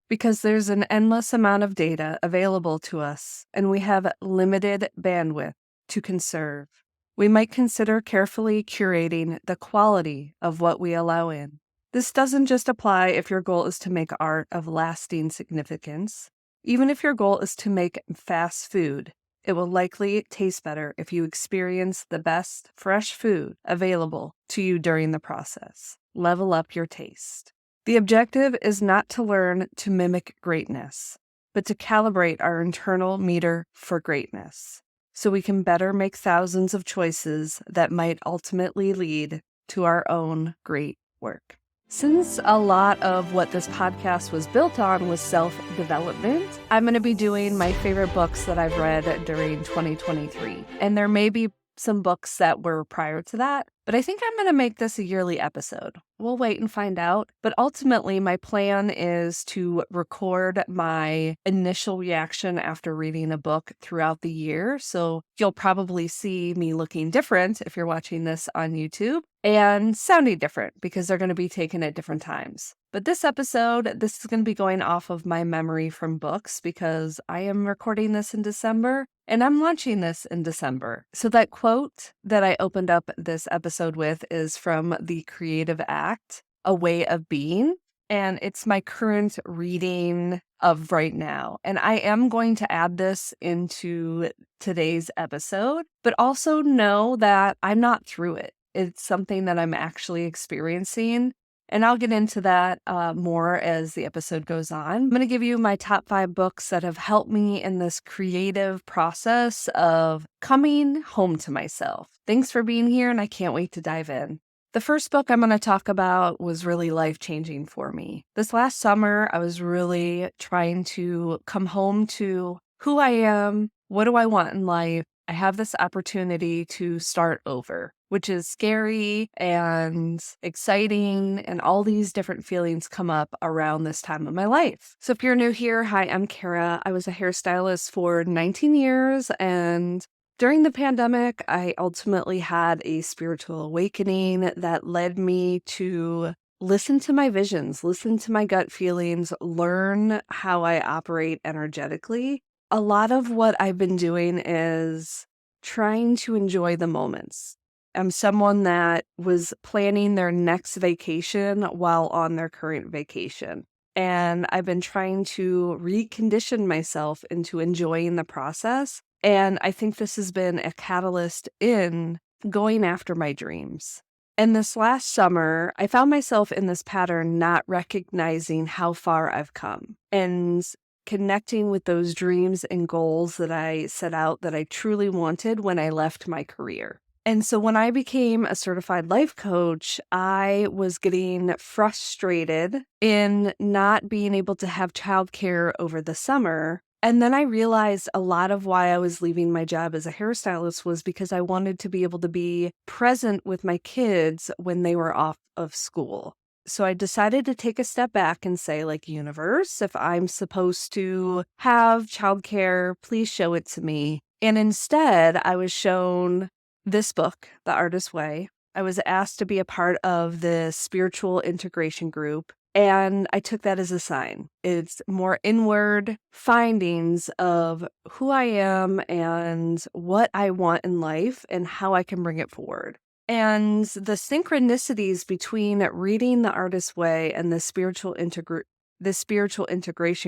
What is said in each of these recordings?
Because there's an endless amount of data available to us, and we have limited bandwidth to conserve. We might consider carefully curating the quality of what we allow in. This doesn't just apply if your goal is to make art of lasting significance. Even if your goal is to make fast food, it will likely taste better if you experience the best fresh food available to you during the process. Level up your taste. The objective is not to learn to mimic greatness, but to calibrate our internal meter for greatness, so we can better make thousands of choices that might ultimately lead to our own great work. Since a lot of what this podcast was built on was self-development, I'm going to be doing my favorite books that I've read during 2023. And there may be some books that were prior to that, but I think I'm going to make this a yearly episode. We'll wait and find out. But ultimately, my plan is to record my initial reaction after reading a book throughout the year. So you'll probably see me looking different if you're watching this on YouTube and sounding different because they're going to be taken at different times. But this episode, this is going to be going off of my memory from books because I am recording this in December and I'm launching this in December. So that quote that I opened up this episode with is from The Creative Act, A Way of Being. And it's my current reading of right now. And I am going to add this into today's episode, but also know that I'm not through it. It's something that I'm actually experiencing. And I'll get into that more as the episode goes on. I'm going to give you my top 5 books that have helped me in this creative process of coming home to myself. Thanks for being here, and I can't wait to dive in. The first book I'm going to talk about was really life-changing for me. This last summer, I was really trying to come home to who I am, what do I want in life. I have this opportunity to start over, which is scary and exciting, and all these different feelings come up around this time of my life. So if you're new here, hi, I'm Kara. I was a hairstylist for 19 years, and during the pandemic, I ultimately had a spiritual awakening that led me to listen to my visions, listen to my gut feelings, learn how I operate energetically. A lot of what I've been doing is trying to enjoy the moments. I'm someone that was planning their next vacation while on their current vacation. And I've been trying to recondition myself into enjoying the process. And I think this has been a catalyst in going after my dreams. And this last summer, I found myself in this pattern, not recognizing how far I've come and connecting with those dreams and goals that I set out that I truly wanted when I left my career. And so when I became a certified life coach, I was getting frustrated in not being able to have childcare over the summer. And then I realized a lot of why I was leaving my job as a hairstylist was because I wanted to be able to be present with my kids when they were off of school. So I decided to take a step back and say, like, universe, if I'm supposed to have childcare, please show it to me. And instead, I was shown this book, The Artist's Way. I was asked to be a part of the spiritual integration group, and I took that as a sign. It's more inward findings of who I am and what I want in life and how I can bring it forward. And the synchronicities between reading The Artist's Way and the spiritual integration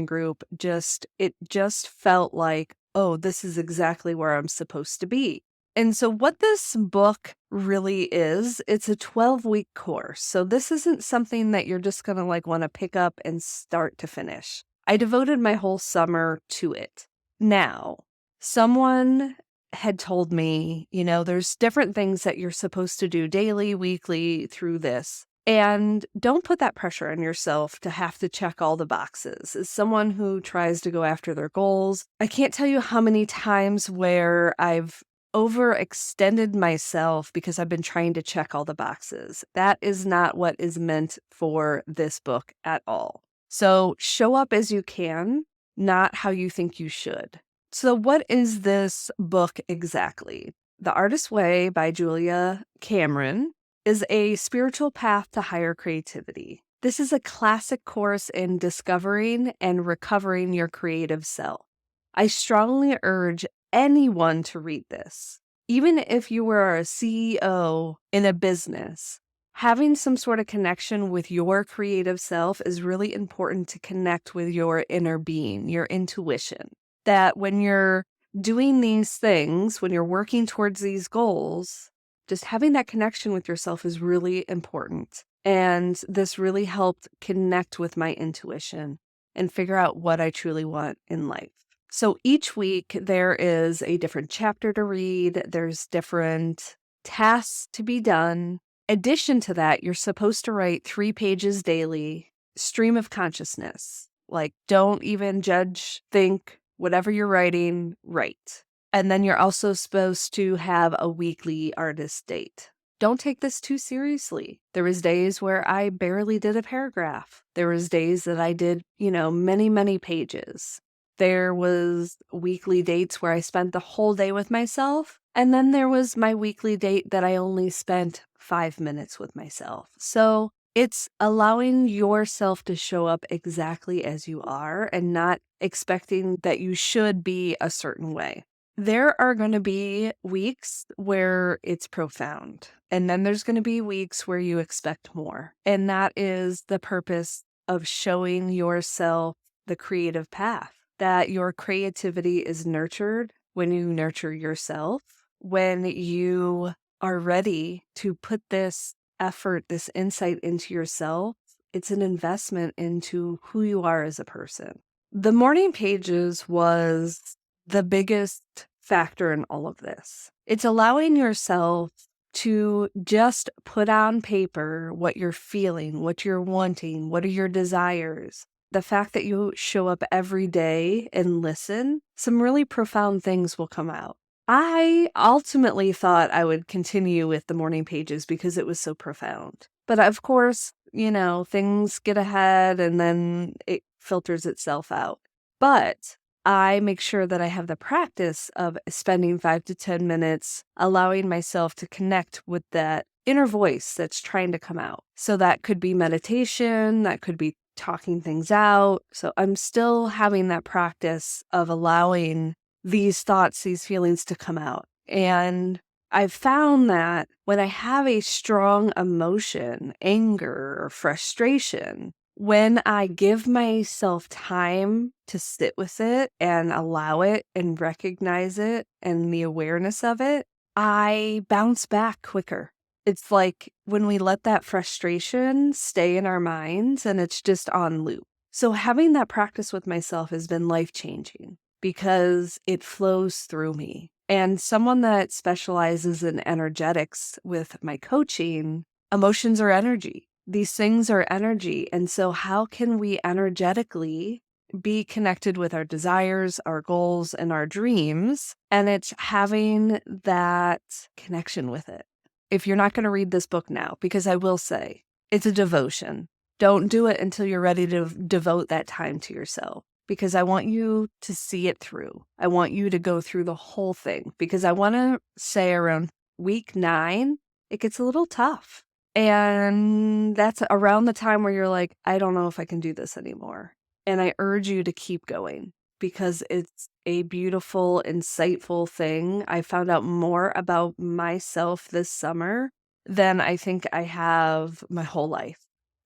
group just felt like, oh, this is exactly where I'm supposed to be. And so what this book really is, it's a 12-week course. So this isn't something that you're just going to want to pick up and start to finish. I devoted my whole summer to it. Now, someone had told me, there's different things that you're supposed to do daily, weekly through this. And don't put that pressure on yourself to have to check all the boxes. As someone who tries to go after their goals, I can't tell you how many times where I've overextended myself because I've been trying to check all the boxes. That is not what is meant for this book at all. So show up as you can, not how you think you should. So what is this book exactly? The Artist's Way by Julia Cameron is a spiritual path to higher creativity. This is a classic course in discovering and recovering your creative self. I strongly urge anyone to read this. Even if you were a CEO in a business, having some sort of connection with your creative self is really important to connect with your inner being, your intuition. That when you're doing these things, when you're working towards these goals, just having that connection with yourself is really important. And this really helped connect with my intuition and figure out what I truly want in life. So each week there is a different chapter to read, there's different tasks to be done. Addition to that, you're supposed to write 3 pages daily, stream of consciousness. Like, don't even judge, think, whatever you're writing, write. And then you're also supposed to have a weekly artist date. Don't take this too seriously. There was days where I barely did a paragraph. There was days that I did, many, many pages. There was weekly dates where I spent the whole day with myself. And then there was my weekly date that I only spent 5 minutes with myself. So it's allowing yourself to show up exactly as you are and not expecting that you should be a certain way. There are going to be weeks where it's profound, and then there's going to be weeks where you expect more. And that is the purpose of showing yourself the creative path, that your creativity is nurtured when you nurture yourself, when you are ready to put this effort, this insight into yourself. It's an investment into who you are as a person. The morning pages was the biggest factor in all of this. It's allowing yourself to just put on paper what you're feeling, what you're wanting, what are your desires. The fact that you show up every day and listen, some really profound things will come out. I ultimately thought I would continue with the morning pages because it was so profound. But of course, things get ahead and then it filters itself out. But I make sure that I have the practice of spending 5 to 10 minutes allowing myself to connect with that inner voice that's trying to come out. So that could be meditation, that could be talking things out. So I'm still having that practice of allowing these thoughts, these feelings to come out. And I've found that when I have a strong emotion, anger or frustration, when I give myself time to sit with it and allow it and recognize it and the awareness of it, I bounce back quicker. It's like when we let that frustration stay in our minds and it's just on loop. So having that practice with myself has been life-changing because it flows through me. And someone that specializes in energetics with my coaching, emotions are energy. These things are energy. And so how can we energetically be connected with our desires, our goals, and our dreams? And it's having that connection with it. If you're not going to read this book now, because I will say it's a devotion, don't do it until you're ready to devote that time to yourself. Because I want you to see it through. I want you to go through the whole thing. Because I want to say around week 9, it gets a little tough. And that's around the time where you're like, I don't know if I can do this anymore. And I urge you to keep going because it's a beautiful, insightful thing. I found out more about myself this summer than I think I have my whole life.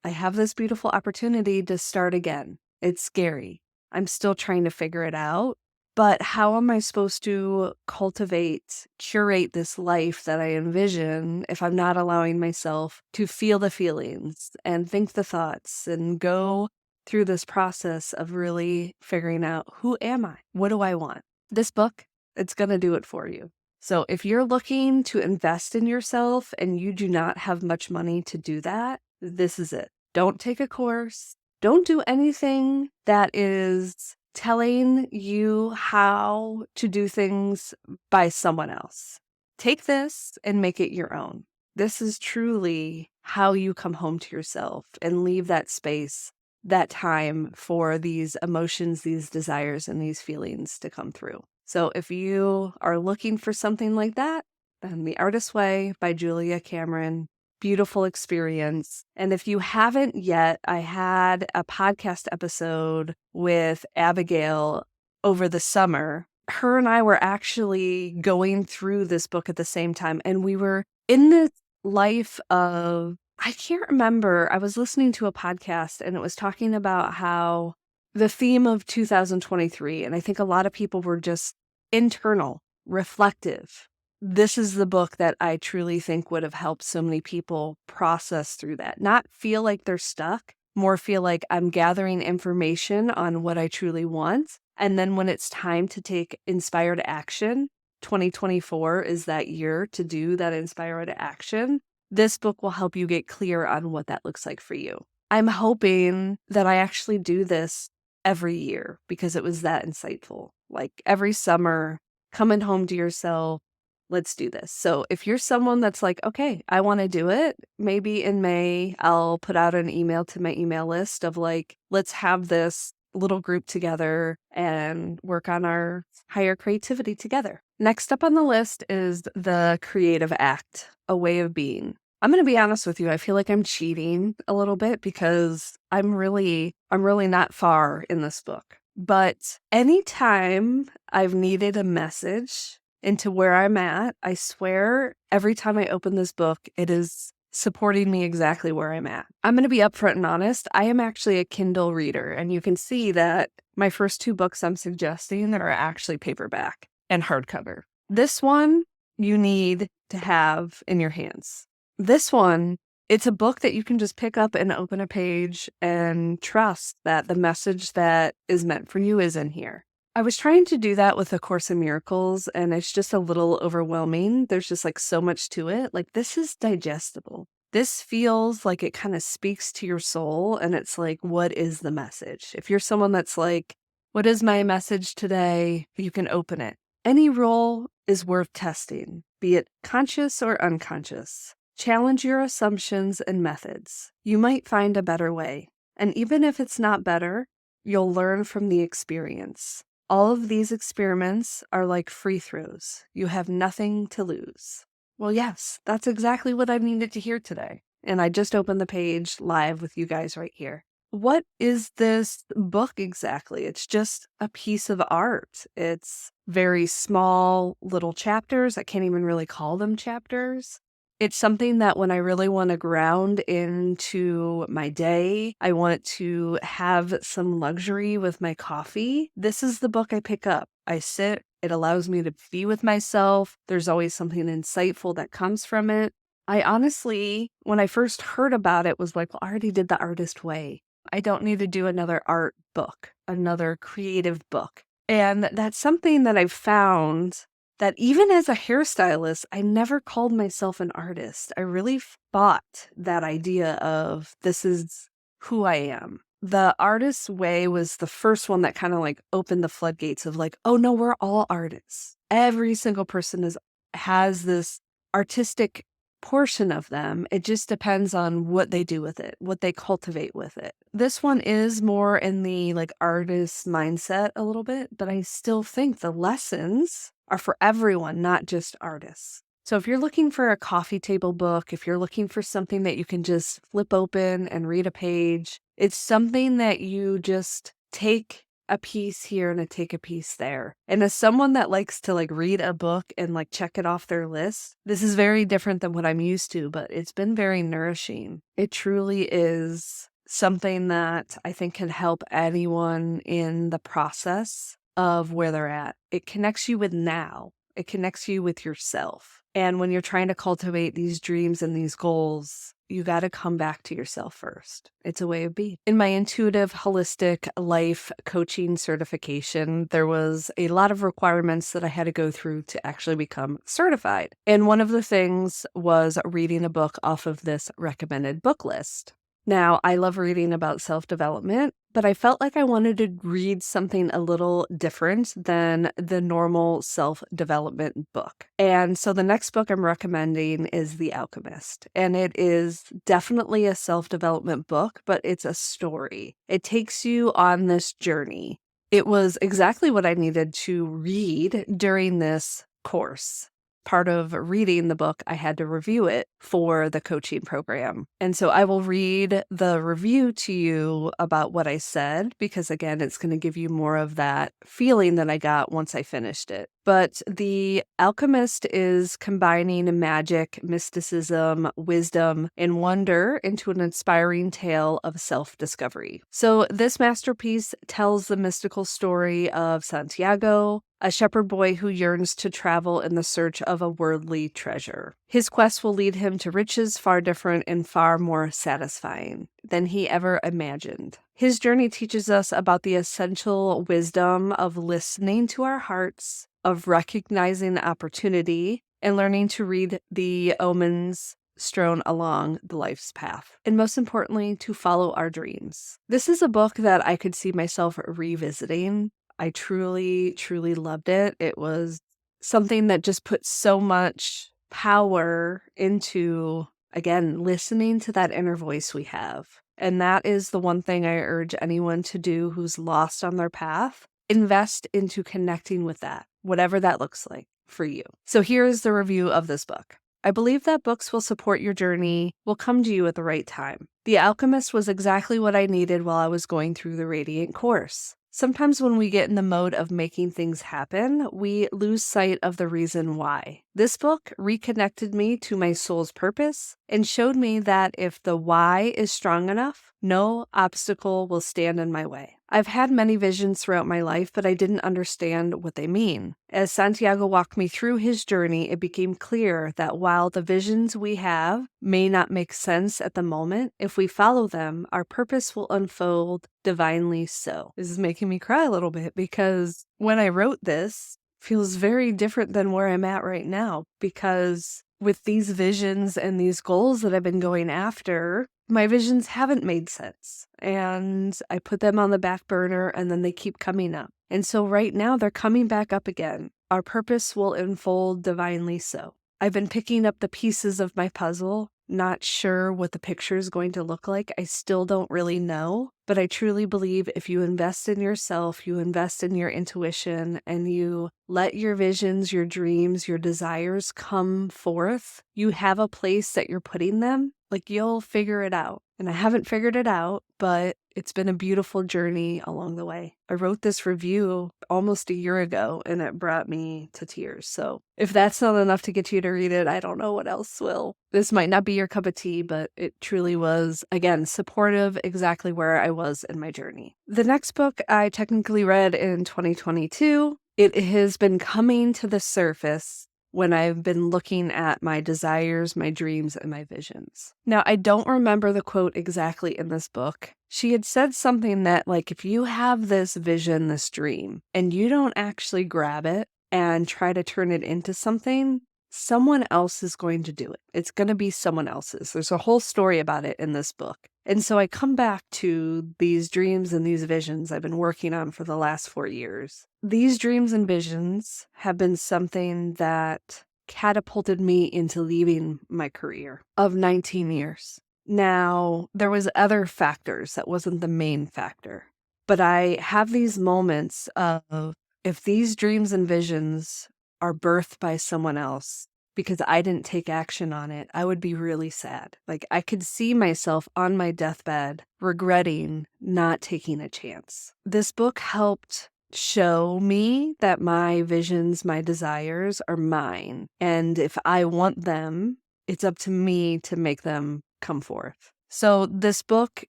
I have this beautiful opportunity to start again. It's scary. I'm still trying to figure it out. But how am I supposed to curate this life that I envision if I'm not allowing myself to feel the feelings and think the thoughts and go through this process of really figuring out, who am I? What do I want? This book, it's going to do it for you. So if you're looking to invest in yourself and you do not have much money to do that, this is it. Don't take a course. Don't do anything that is telling you how to do things by someone else. Take this and make it your own. This is truly how you come home to yourself and leave that space, that time for these emotions, these desires, and these feelings to come through. So if you are looking for something like that, then The Artist's Way by Julia Cameron, beautiful experience. And if you haven't yet, I had a podcast episode with Abigail over the summer. Her and I were actually going through this book at the same time, and we were in the life of, I can't remember, I was listening to a podcast and it was talking about how the theme of 2023, and I think a lot of people were just internal, reflective. This is the book that I truly think would have helped so many people process through that. Not feel like they're stuck, more feel like I'm gathering information on what I truly want. And then when it's time to take inspired action, 2024 is that year to do that inspired action. This book will help you get clear on what that looks like for you. I'm hoping that I actually do this every year because it was that insightful. Like every summer, coming home to yourself, let's do this. So if you're someone that's like, okay, I want to do it, maybe in May, I'll put out an email to my email list of like, let's have this little group together and work on our higher creativity together. Next up on the list is the creative act, a way of being. I'm going to be honest with you. I feel like I'm cheating a little bit because I'm really not far in this book. But anytime I've needed a message into where I'm at, I swear every time I open this book, it is supporting me exactly where I'm at. I'm going to be upfront and honest. I am actually a Kindle reader, and you can see that my first two books I'm suggesting are actually paperback and hardcover. This one you need to have in your hands. This one, it's a book that you can just pick up and open a page and trust that the message that is meant for you is in here. I was trying to do that with A Course in Miracles, and it's just a little overwhelming. There's just like so much to it. Like, this is digestible. This feels like it kind of speaks to your soul, and it's like, what is the message? If you're someone that's like, what is my message today? You can open it. Any role is worth testing, be it conscious or unconscious. Challenge your assumptions and methods. You might find a better way. And even if it's not better, you'll learn from the experience. All of these experiments are like free throws. You have nothing to lose. Well, yes, that's exactly what I needed to hear today. And I just opened the page live with you guys right here. What is this book exactly? It's just a piece of art. It's very small little chapters. I can't even really call them chapters. It's something that when I really want to ground into my day, I want to have some luxury with my coffee, this is the book I pick up. I sit, it allows me to be with myself. There's always something insightful that comes from it. I honestly, when I first heard about it, was like, well, I already did The Artist Way. I don't need to do another art book, another creative book. And that's something that I've found that even as a hairstylist, I never called myself an artist. I really fought that idea of this is who I am. The Artist's Way was the first one that kind of like opened the floodgates of like, oh no, we're all artists. Every single person has this artistic portion of them. It just depends on what they do with it, what they cultivate with it. This one is more in the like artist mindset a little bit, but I still think the lessons are for everyone, not just artists. So if you're looking for a coffee table book, if you're looking for something that you can just flip open and read a page, it's something that you just take a piece here and take a piece there. And as someone that likes to like read a book and like check it off their list, this is very different than what I'm used to, but it's been very nourishing. It truly is something that I think can help anyone in the process of where they're at. It connects you with now. It connects you with yourself. And when you're trying to cultivate these dreams and these goals, you got to come back to yourself first. It's a way of being. In my intuitive holistic life coaching certification, there was a lot of requirements that I had to go through to actually become certified. And one of the things was reading a book off of this recommended book list. Now, I love reading about self-development, but I felt like I wanted to read something a little different than the normal self-development book. And so the next book I'm recommending is The Alchemist. And it is definitely a self-development book, but it's a story. It takes you on this journey. It was exactly what I needed to read during this course. part of reading the book, I had to review it for the coaching program. And so I will read the review to you about what I said, because again, it's going to give you more of that feeling that I got once I finished it. But The Alchemist is combining magic, mysticism, wisdom, and wonder into an inspiring tale of self-discovery. So this masterpiece tells the mystical story of Santiago, a shepherd boy who yearns to travel in the search of a worldly treasure. His quest will lead him to riches far different and far more satisfying than he ever imagined. His journey teaches us about the essential wisdom of listening to our hearts, of recognizing opportunity, and learning to read the omens strewn along the life's path, and most importantly, to follow our dreams. This is a book that I could see myself revisiting. I truly, truly loved it. It was something that just put so much power into, again, listening to that inner voice we have. And that is the one thing I urge anyone to do who's lost on their path. Invest into connecting with that, whatever that looks like for you. So here's the review of this book. I believe that books will support your journey, will come to you at the right time. The Alchemist was exactly what I needed while I was going through the Radiant course. Sometimes when we get in the mode of making things happen, we lose sight of the reason why. This book reconnected me to my soul's purpose and showed me that if the why is strong enough, no obstacle will stand in my way. I've had many visions throughout my life, but I didn't understand what they mean. As Santiago walked me through his journey, it became clear that while the visions we have may not make sense at the moment, if we follow them, our purpose will unfold divinely so. This is making me cry a little bit because when I wrote this, it feels very different than where I'm at right now, because with these visions and these goals that I've been going after, my visions haven't made sense, and I put them on the back burner and then they keep coming up. And so right now they're coming back up again. Our purpose will unfold divinely so. I've been picking up the pieces of my puzzle, not sure what the picture is going to look like. I still don't really know, but I truly believe if you invest in yourself, you invest in your intuition, and you let your visions, your dreams, your desires come forth, you have a place that you're putting them. Like, you'll figure it out. And I haven't figured it out, but it's been a beautiful journey along the way. I wrote this review almost a year ago, and it brought me to tears. So if that's not enough to get you to read it, I don't know what else will. This might not be your cup of tea, but it truly was, again, supportive, exactly where I was in my journey. The next book I technically read in 2022. It has been coming to the surface when I've been looking at my desires, my dreams, and my visions. Now, I don't remember the quote exactly in this book. She had said something that, like, if you have this vision, this dream, and you don't actually grab it and try to turn it into something, someone else is going to do it. It's going to be someone else's. There's a whole story about it in this book. And so I come back to these dreams and these visions I've been working on for the last 4 years. These dreams and visions have been something that catapulted me into leaving my career of 19 years. Now, there was other factors. That wasn't the main factor. But I have these moments of, if these dreams and visions are birthed by someone else, because I didn't take action on it, I would be really sad. Like, I could see myself on my deathbed regretting not taking a chance. This book helped show me that my visions, my desires are mine. And if I want them, it's up to me to make them come forth. So this book,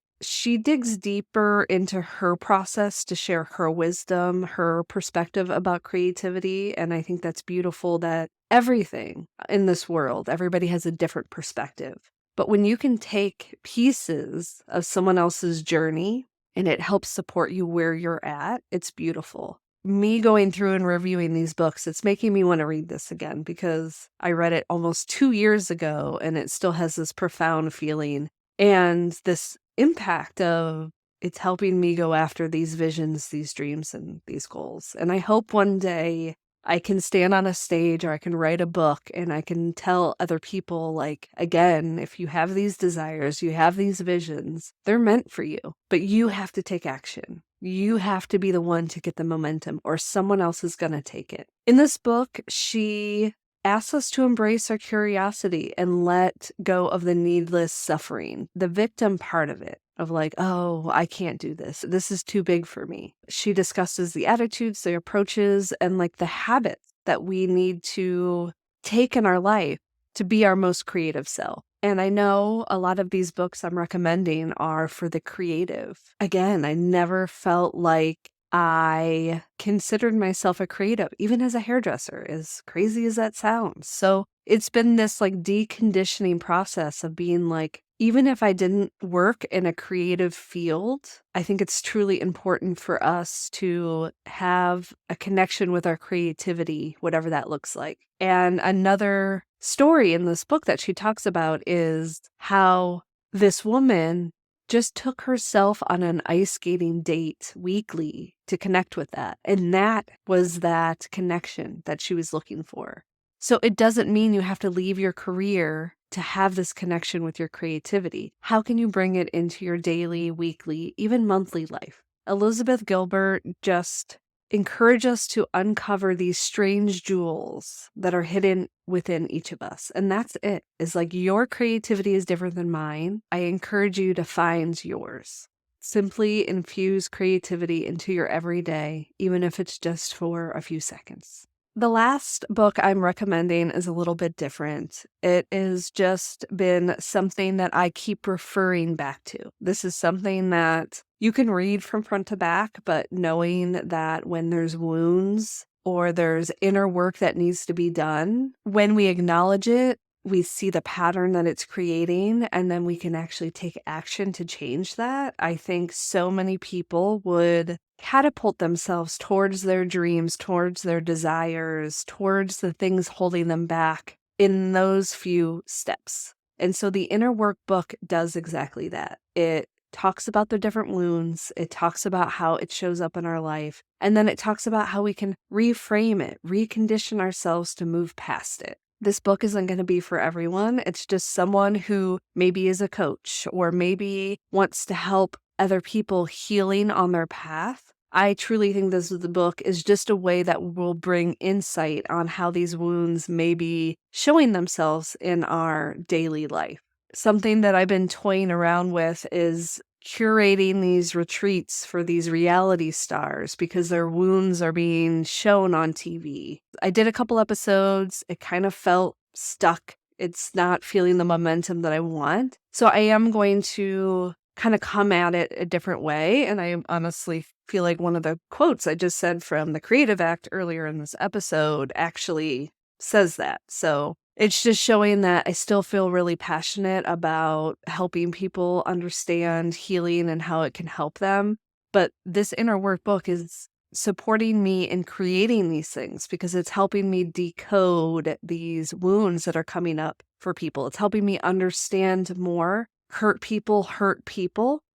she digs deeper into her process to share her wisdom, her perspective about creativity. And I think that's beautiful that everything in this world, everybody has a different perspective. But when you can take pieces of someone else's journey and it helps support you where you're at, it's beautiful. Me going through and reviewing these books, it's making me want to read this again because I read it almost 2 years ago and it still has this profound feeling and this impact of it's helping me go after these visions, these dreams, and these goals. And I hope one day I can stand on a stage or I can write a book and I can tell other people, like, again, if you have these desires, you have these visions, they're meant for you, but you have to take action. You have to be the one to get the momentum or someone else is going to take it. In this book, she asks us to embrace our curiosity and let go of the needless suffering, the victim part of it, of like, oh, I can't do this. This is too big for me. She discusses the attitudes, the approaches, and like the habits that we need to take in our life to be our most creative self. And I know a lot of these books I'm recommending are for the creative. Again, I never felt like I considered myself a creative, even as a hairdresser, as crazy as that sounds. So it's been this like deconditioning process of being like, even if I didn't work in a creative field, I think it's truly important for us to have a connection with our creativity, whatever that looks like. And another story in this book that she talks about is how this woman just took herself on an ice skating date weekly to connect with that. And that was that connection that she was looking for. So it doesn't mean you have to leave your career to have this connection with your creativity. How can you bring it into your daily, weekly, even monthly life? Elizabeth Gilbert just encourage us to uncover these strange jewels that are hidden within each of us. And that's it. It's like your creativity is different than mine. I encourage you to find yours. Simply infuse creativity into your everyday, even if it's just for a few seconds. The last book I'm recommending is a little bit different. It has just been something that I keep referring back to. This is something that you can read from front to back, but knowing that when there's wounds or there's inner work that needs to be done, when we acknowledge it, we see the pattern that it's creating, and then we can actually take action to change that. I think so many people would catapult themselves towards their dreams, towards their desires, towards the things holding them back in those few steps. And so the Inner Work book does exactly that. It talks about the different wounds. It talks about how it shows up in our life. And then it talks about how we can reframe it, recondition ourselves to move past it. This book isn't going to be for everyone. It's just someone who maybe is a coach or maybe wants to help other people healing on their path. I truly think the book is just a way that will bring insight on how these wounds may be showing themselves in our daily life. Something that I've been toying around with is curating these retreats for these reality stars because their wounds are being shown on TV. I did a couple episodes. It kind of felt stuck. It's not feeling the momentum that I want. So I am going to kind of come at it a different way. And I honestly feel like one of the quotes I just said from the Creative Act earlier in this episode actually says that. So it's just showing that I still feel really passionate about helping people understand healing and how it can help them. But this Inner Work book is supporting me in creating these things because it's helping me decode these wounds that are coming up for people. It's helping me understand more. Hurt people.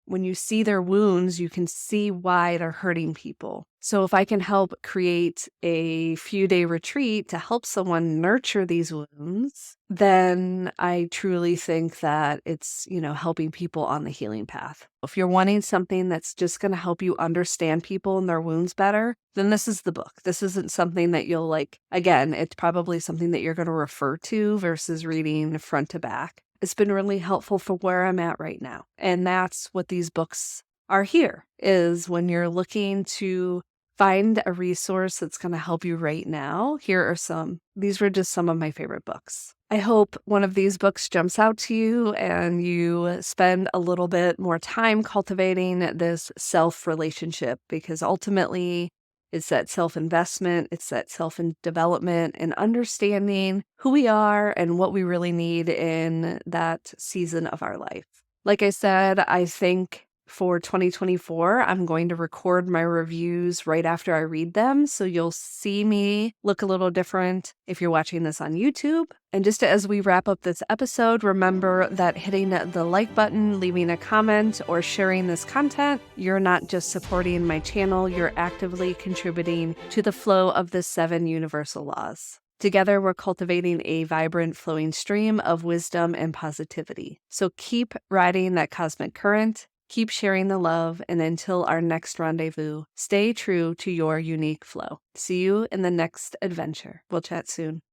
When you see their wounds, you can see why they're hurting people. So if I can help create a few-day retreat to help someone nurture these wounds, then I truly think that it's, helping people on the healing path. If you're wanting something that's just going to help you understand people and their wounds better, then this is the book. This isn't something that you'll again, it's probably something that you're going to refer to versus reading front to back. It's been really helpful for where I'm at right now. And that's what these books are here, is when you're looking to find a resource that's going to help you right now. Here are some. These were just some of my favorite books. I hope one of these books jumps out to you and you spend a little bit more time cultivating this self-relationship, because ultimately it's that self-investment, it's that self-development and understanding who we are and what we really need in that season of our life. Like I said, I think for 2024, I'm going to record my reviews right after I read them. So you'll see me look a little different if you're watching this on YouTube. And just as we wrap up this episode, remember that hitting the like button, leaving a comment, or sharing this content, you're not just supporting my channel, you're actively contributing to the flow of the 7 universal laws. Together, we're cultivating a vibrant, flowing stream of wisdom and positivity. So keep riding that cosmic current. Keep sharing the love, and until our next rendezvous, stay true to your unique flow. See you in the next adventure. We'll chat soon.